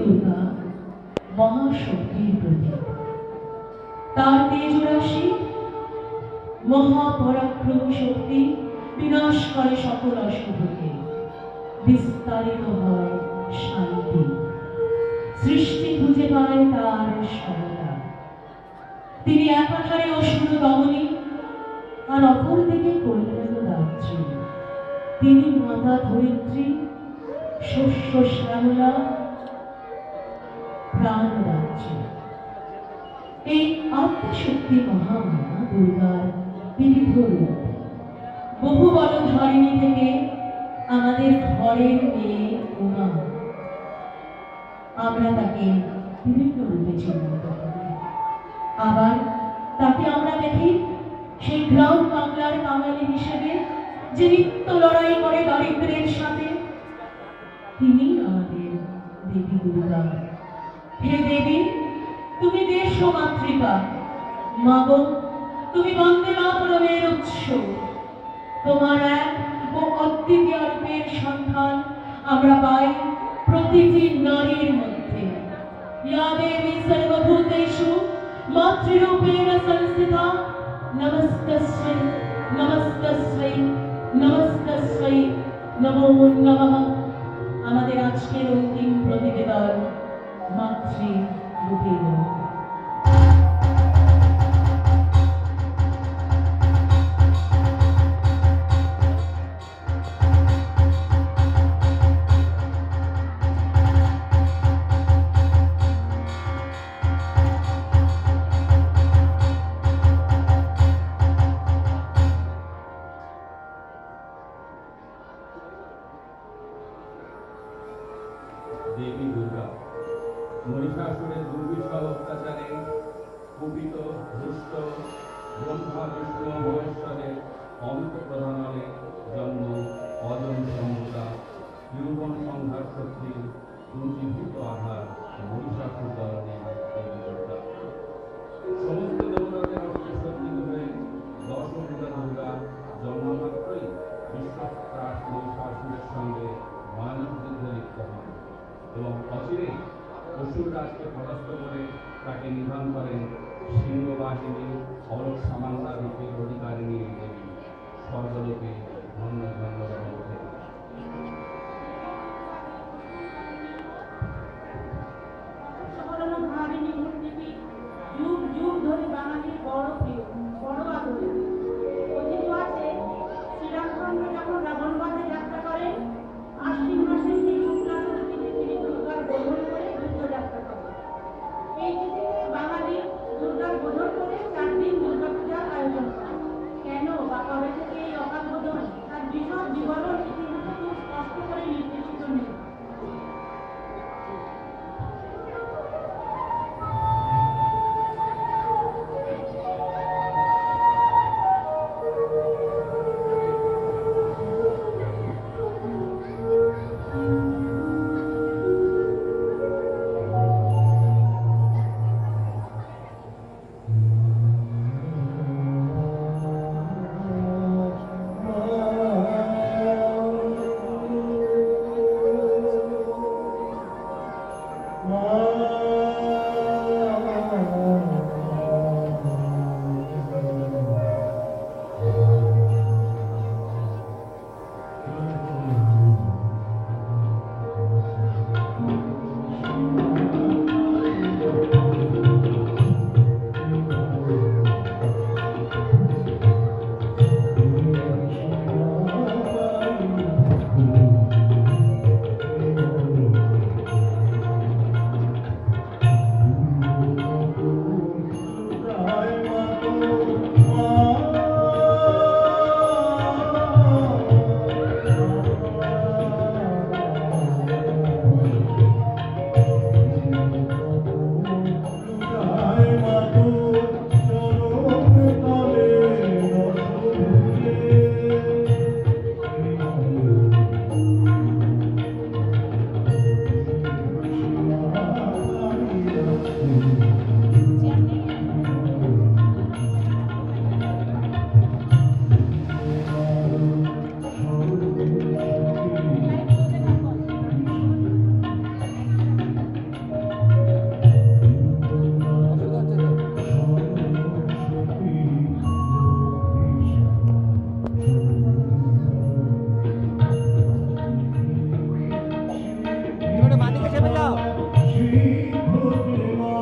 দুর্গা মহাশক্তির প্রতীক। তার তেজরাশি মহাপরাক্রম শক্তি বিনাশ করে সকল অশুভকে, বিস্তারিত হয় শান্তি, সৃষ্টি খুঁজে পায় তার সমতা। তিনি একাধারে অসুর দমনী আর অপরদিকে কল্যাণ রাজ্য। তিনি মাতা ধরিত্রী, শস্য শ্যামলা, প্রাণ রাজ্য। এই আত্মশক্তি মহামায়া দুর্গার বিবিধ রূপ। বহু বলধারিণী থেকে আমাদের ঘরের মেয়ে উমা, আমরা তাকে বিভিন্ন রূপে চিহ্নিত করি। আবার তাকে আমরা দেখি সেই গ্রাম বাংলার কাঙালি হিসেবে, যে নিত্য লড়াই করে দারিদ্র্যের সাথে। তিনি আমাদের দেবী দুর্গা। হে দেবী, তুমি দেশ মাতৃকা। মাগো, তুমি বন্দে মাতরমের উৎস। তোমার এক ও অদ্বিতীয় রূপের সন্ধান আমরা পাই প্রতিটি নারীর মধ্যে। ইয়া দেবী সর্বভূতেষু মাতৃরূপেণ সংস্থিতা। নমস্তস্मै নমস্তস্मै নমস্তস্मै নমো নমঃ। আমাদের আজকের অন্তিম প্রতিবেদন মাতৃরূপেণ। দেবী দুর্গা মহিষাসুরের দুর্বিষহ অত্যাচারে কুপিত, দুষ্ট ব্রহ্মা বিষ্ণু মহেশ্বরের অন্তঃপ্রধানে জন্ম অজন সমতা, নিরূপণ সংহার শক্তি, পুঞ্জীভূত আধার মহিষাসুর দলনে দেবী দুর্গা। সমস্ত দেবতাদের অস্ত্রে সজ্জিত হয়ে দশভুজা দুর্গা জন্মমাত্রই বিশ্বত্রাস মহিষাসুরের সঙ্গে ভয়ানক যুদ্ধে লিপ্ত হন এবং অচিরেই অসুর রাজকে পরাস্ত করে তাকে নিধন করেন সিংহবাহিনী অলক সামান্না রূপের অধিকারিণী দেবী স্বর্গলোকে ধন্য ধন্য রমতে। যুগ যুগ ধরে বাঙালির বড় প্রিয়, বড় আদর। কথিত আছে, শ্রীরামচন্দ্র যখন রাবণবধে যাত্রা করেন, আশ্বিন মাসে সেই শুক্লা তিথিতে তিনি দুর্গার বোধন করে যুদ্ধযাত্রা করেন। এই তিথিতে বাঙালি দুর্গার বোধন করে 4 দিন দুর্গাপূজার আয়োজন করে। কেন বা কবে থেকে এই অকাল বোধন, তার বিশদ বিবরণ ইতিহাসে খুব স্পষ্ট করে নির্দেশিত নেই।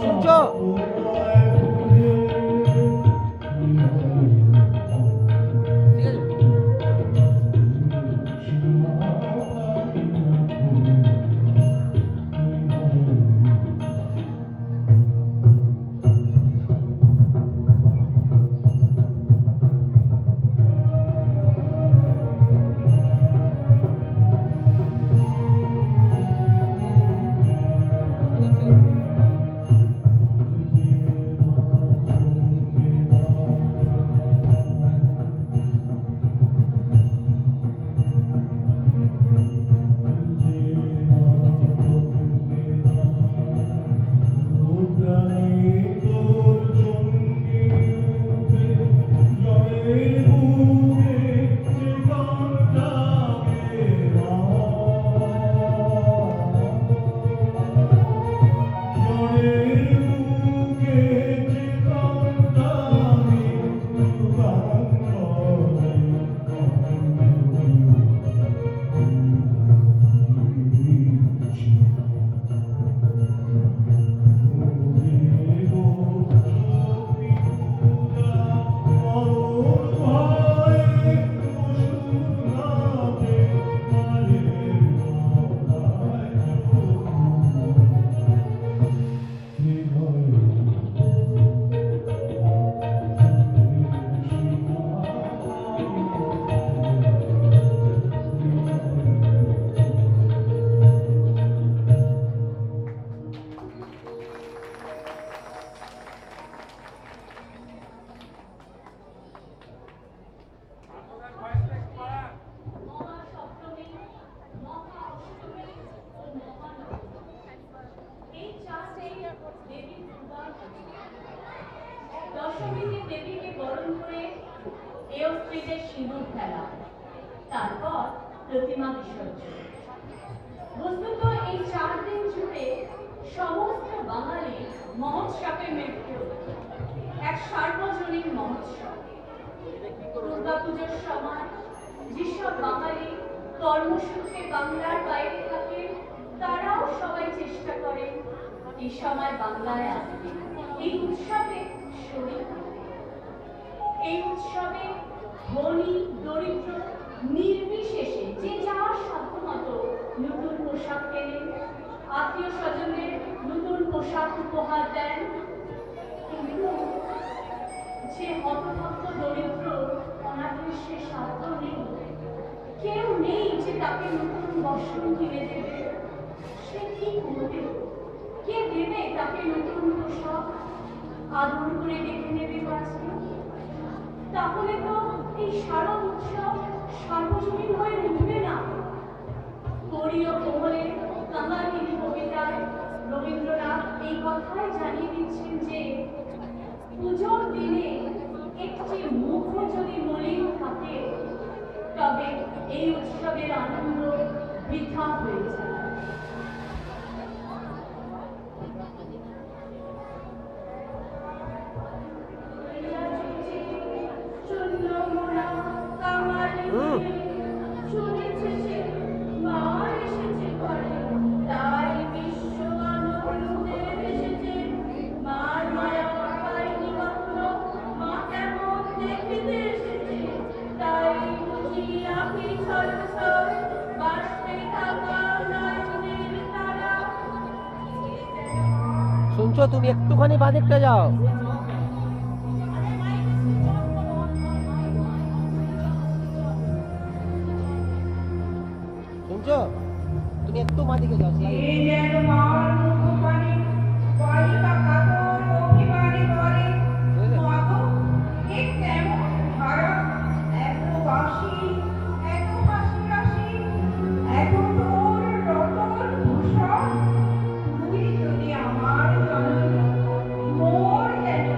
শুনছো? ঠিক আছে। দশমীতে দেবীকে বরণ করে এয়স্ত্রীদের সিঁদুর খেলা, তারপর প্রতিমা বিসর্জন। বস্তুত এই 4 দিন জুড়ে সমস্ত বাঙালি মহোৎসবে মেতে ওঠে। এক সার্বজনীন মহোৎসব। দুর্গাপুজোর সময় যেসব বাঙালি কর্মসূত্রে বাংলার বাইরে থাকে, তারাও সবাই চেষ্টা করে এই সময় বাংলায় আসবে, এই উৎসবে শরীর হতে। এই উৎসবে ধনী দরিদ্র নির্বিশেষে যে যার সাধ্যমতো নতুন পোশাক কেনেন, আত্মীয় স্বজনের নতুন পোশাক উপহার দেন। কিন্তু যে হতভাগ্য দরিদ্র অনাথের সে সাধ্য নেই, কেউ নেই যে তাকে নতুন বস্ত্র কিনে দেবে। সে কি করবে? কে দেবে তাকে নতুন পোশাক? আদর করে ডেকে নেবে কাছে? তাহলে তো এই শারদ উৎসব সার্বজনীন হয়ে উঠবে না। গরীয় কোমলে কাঙালিনী কবিতায় রবীন্দ্রনাথ এই কথাই জানিয়ে দিচ্ছেন যে পুজোর দিনে একটি মুখ যদি মলিন থাকে, তবে এই উৎসবের আনন্দ বৃথা হয়ে যায়। শুনছো? তুমি একটুখানি বাদিকটা যাও। শুনছো? তুমি একটু বাদিকে যাও। এই যেন মার মুখপানে বালিকা কাতর অভিমানে বলে, মাগো এ কেমন ধারা, এত বাসি, এত হাসি রাশি, এত তোর রতন ভূষণ। তুই যদি আমার জননী, মোর যেন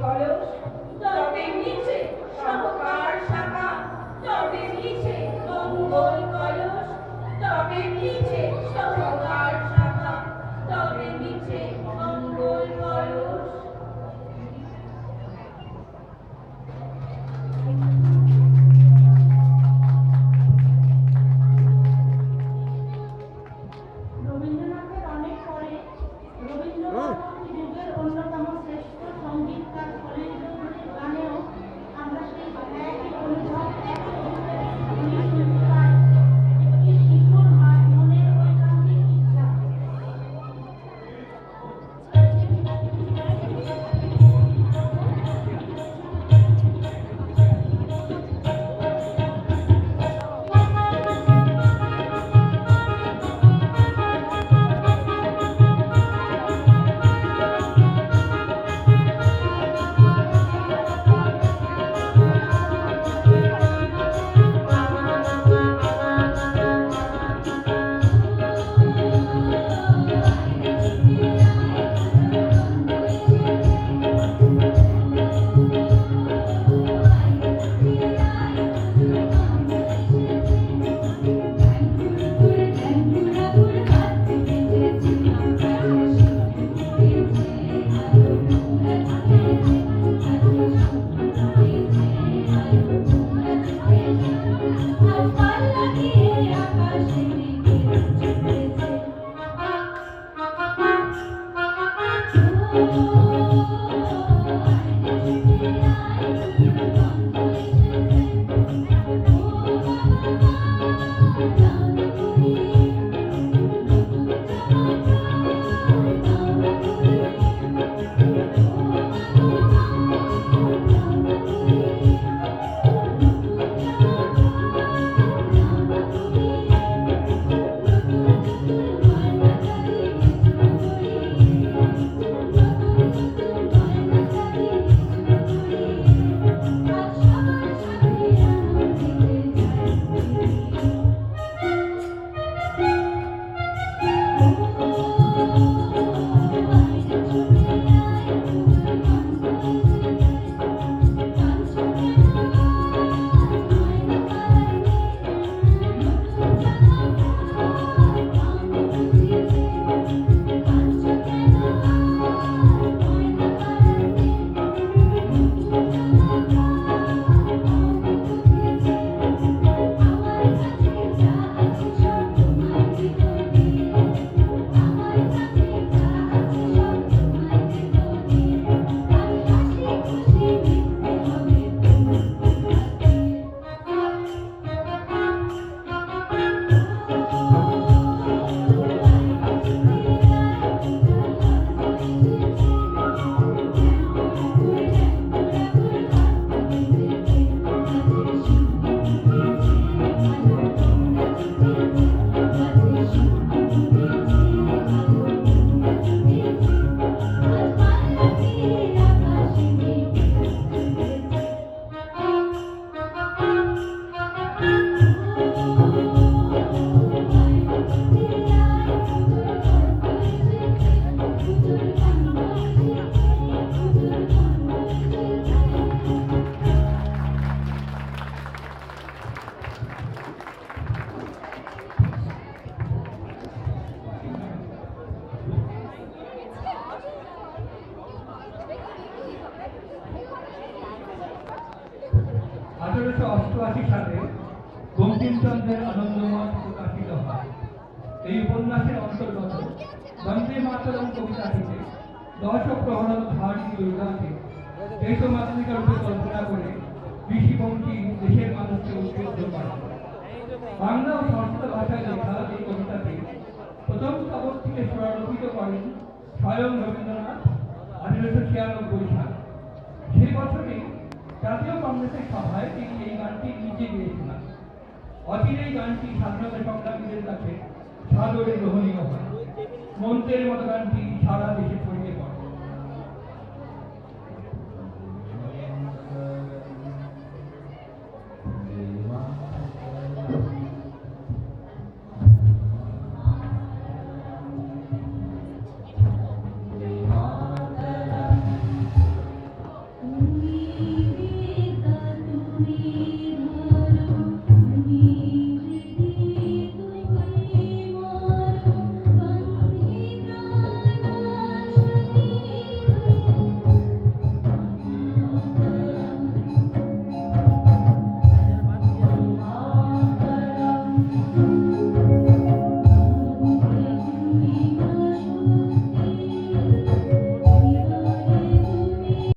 কলস, তবে নিচে সহকার শাখা, তবে নিচে মঙ্গল কলস, তবে নিচে সহকার শাখা, তবে নিচে মঙ্গল কলস। রবীন্দ্রনাথের অনেক পরে রবীন্দ্রনাথ যুগের অন্যতম শ্রেষ্ঠ সঙ্গীতকার ফণীন্দ্রনাথের গানেও আমরা সেই একই অনুভব, একই অনুভূতি শুনতে পাই। একটি শিশুর মনের ঐকান্তিক ইচ্ছা। সালে বঙ্কিমচন্দ্রের আনন্দমঠ প্রকাশিত হয়। এই উপন্যাসের অন্তর্গত বন্দে মাতরম কবিতাটিতে দশপ্রহরণ ধারী দুর্গাকে দেশমাতৃকা রূপে কল্পনা করে ঋষি বঙ্কিম দেশের মানুষকে উদ্বুদ্ধ করে। বাংলা ও সংস্কৃত ভাষায় লেখা এই কবিতাটি প্রথম স্তবক থেকে স্বরলিপিত করেন স্বয়ং রবীন্দ্রনাথ 1896 সালে। সেই বছরই জাতীয় কংগ্রেসের সভায় তিনি এই গানটি নিজে গিয়েছিলেন। অচিরেই গানটি স্বাধীনতা সংগ্রামীদের কাছে সাদরে গ্রহণীয় হয়। মন্ত্রের মতো গানটি সারা দেশে